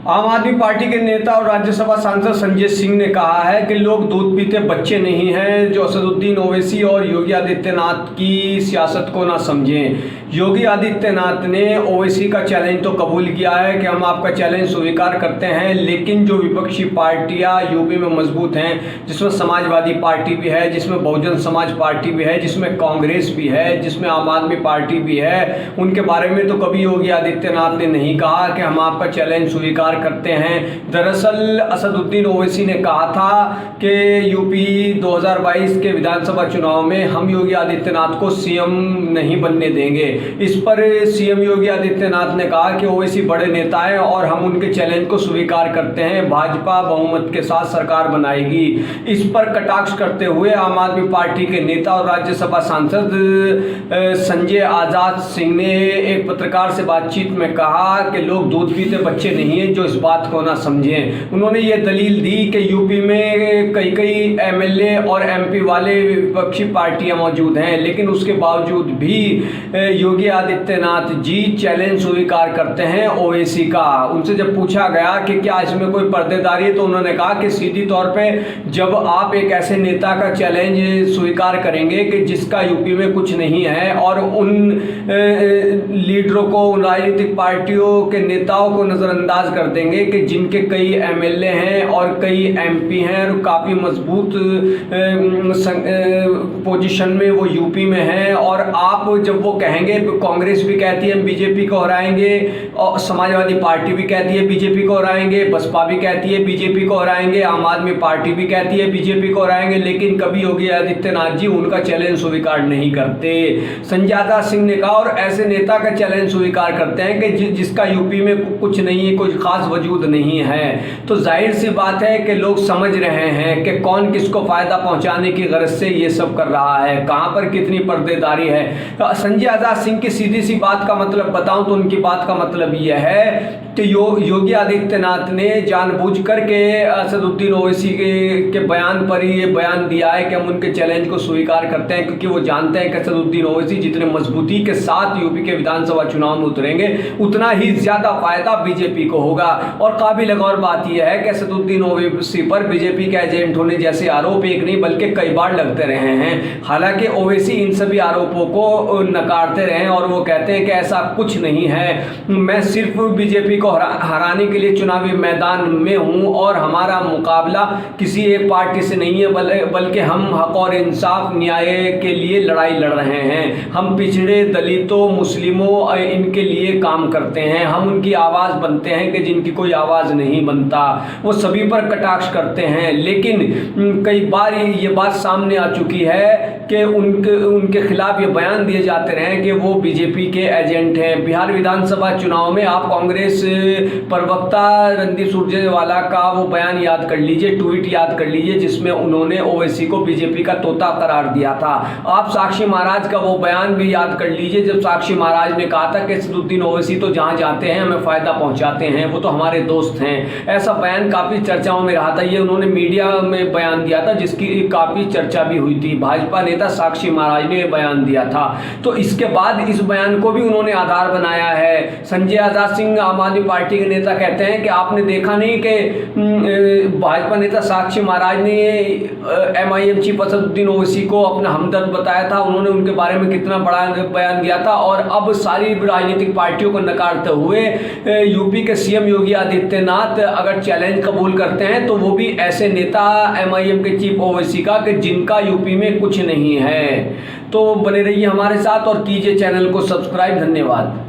आम आदमी पार्टी के नेता और राज्यसभा सांसद संजय सिंह ने कहा है कि लोग दूध पीते बच्चे नहीं हैं जो असदुद्दीन ओवैसी और योगी आदित्यनाथ की सियासत को ना समझें। योगी आदित्यनाथ ने ओवैसी का चैलेंज तो कबूल किया है कि हम आपका चैलेंज स्वीकार करते हैं, लेकिन जो विपक्षी पार्टियां यूपी में मजबूत हैं, जिसमें समाजवादी पार्टी भी है, जिसमें बहुजन समाज पार्टी भी है, जिसमें कांग्रेस भी है, जिसमें आम आदमी पार्टी भी है, उनके बारे में तो कभी योगी आदित्यनाथ ने नहीं कहा कि हम आपका चैलेंज स्वीकार करते हैं। दरअसल असदुद्दीन ओवैसी ने कहा था कि यूपी 2022 के विधानसभा चुनाव में हम योगी आदित्यनाथ को सीएम नहीं बनने देंगे। इस पर सीएम योगी आदित्यनाथ ने कहा कि ओवैसी बड़े नेता हैं और हम उनके चैलेंज को स्वीकार करते हैं, भाजपा बहुमत के साथ सरकार बनाएगी। इस पर कटाक्ष करते हुए आम आदमी पार्टी के नेता और राज्यसभा सांसद संजय आजाद सिंह ने एक पत्रकार से बातचीत में कहा कि लोग दूध पीते बच्चे नहीं हैं जो इस बात को ना समझें। उन्होंने ये दलील दी कि यूपी में कई एमएलए और एमपी वाले विपक्षी पार्टियां मौजूद हैं, लेकिन उसके बावजूद भी योगी आदित्यनाथ जी चैलेंज स्वीकार करते हैं ओवैसी का। उनसे जब पूछा गया कि क्या इसमें कोई पर्देदारी है, तो उन्होंने कहा कि सीधी तौर पे जब आप एक ऐसे नेता का चैलेंज स्वीकार करेंगे कि जिसका यूपी में कुछ नहीं है और उन लीडरों को, उन राजनीतिक पार्टियों के नेताओं को नज़रअंदाज कर देंगे कि जिनके कई एमएलए हैं और कई एमपी हैं और काफ़ी मजबूत पोजीशन में वो यूपी में हैं, और आप जब वो कहेंगे, कांग्रेस भी कहती है हम बीजेपी को हराएंगे, और समाजवादी पार्टी भी कहती है बीजेपी को हराएंगे, बसपा भी कहती है बीजेपी को हराएंगे, आम आदमी पार्टी भी कहती है बीजेपी को हराएंगे, लेकिन कभी योगी आदित्यनाथ जी उनका चैलेंज स्वीकार नहीं करते। संजय आजाद सिंह ने कहा और ऐसे नेता का चैलेंज स्वीकार करते हैं कि जिसका यूपी में कुछ नहीं है, कोई खास वजूद नहीं है। तो जाहिर सी बात है कि लोग समझ रहे हैं कि कौन किसको फायदा पहुंचाने की गरज से ये सब कर रहा है, कहां पर कितनी पर्देदारी है। तो संजय आजाद सिंह की सीधी सी बात का मतलब बताऊं तो उनकी बात का मतलब यह है कि योगी आदित्यनाथ ने जानबूझकर के असदुद्दीन ओवैसी के बयान पर ही ये बयान दिया है कि हम उनके चैलेंज को स्वीकार करते हैं, क्योंकि वो जानते हैं कि असदुद्दीन ओवैसी जितने मजबूती के साथ यूपी के विधानसभा चुनाव में उतरेंगे उतना ही ज्यादा फायदा बीजेपी को होगा। और काबिल गौर बात यह है कि असदुद्दीन ओवैसी पर बीजेपी के एजेंट होने जैसे आरोप एक नहीं बल्कि कई बार लगते रहे हैं। हालांकि ओवैसी इन सभी आरोपों को नकारते रहे और वो कहते हैं कि ऐसा कुछ नहीं है, मैं सिर्फ बीजेपी को हराने के लिए चुनावी मैदान में हूं और हमारा मुकाबला किसी एक पार्टी से नहीं है, बल्कि हम हक और इंसाफ न्याय के लिए लड़ाई लड़ रहे हैं। हम पिछड़े, दलितों, मुस्लिमों इनके लिए काम करते हैं, हम उनकी आवाज़ बनते हैं कि जिनकी कोई आवाज़ नहीं बनता। वो सभी पर कटाक्ष करते हैं, लेकिन कई बार ये बात सामने आ चुकी है कि उनके खिलाफ ये बयान दिए जाते रहे कि वो बीजेपी के एजेंट हैं। बिहार विधानसभा चुनाव में आप कांग्रेस प्रवक्ता रणदीप सुरजेवाला का वो बयान याद कर लीजिए, ट्वीट याद कर लीजिए, जिसमें उन्होंने ओवैसी को बीजेपी का तोता करार दिया था। आप साक्षी महाराज का वो बयान भी याद कर लीजिए, जब साक्षी महाराज ने कहा था कि असदुद्दीन ओवैसी तो जहां जाते हैं हमें फायदा पहुंचाते हैं, वो तो हमारे दोस्त हैं। ऐसा बयान काफी चर्चाओं में रहा था। ये उन्होंने मीडिया में बयान दिया था जिसकी काफी चर्चा भी हुई थी। भाजपा नेता साक्षी महाराज ने बयान दिया था, तो इसके बाद इस बयान को भी उन्होंने आधार बनाया है। संजय आजाद सिंह आम आदमी पार्टी के नेता कहते हैं कि आपने देखा नहीं कि भाजपा नेता साक्षी महाराज ने एमआईएम चीफ असदुद्दीन ओवैसी को अपना हमदर्द बताया था, उन्होंने उनके बारे में कितना बड़ा बयान दिया था, और अब सारी राजनीतिक पार्टियों को नकारते हुए यूपी के सीएम योगी आदित्यनाथ अगर चैलेंज कबूल करते हैं तो वो भी ऐसे नेता एमआईएम के चीफ ओवैसी का कि जिनका यूपी में कुछ नहीं है। तो बने रहिए हमारे साथ और कीजिए चैनल को सब्सक्राइब। धन्यवाद।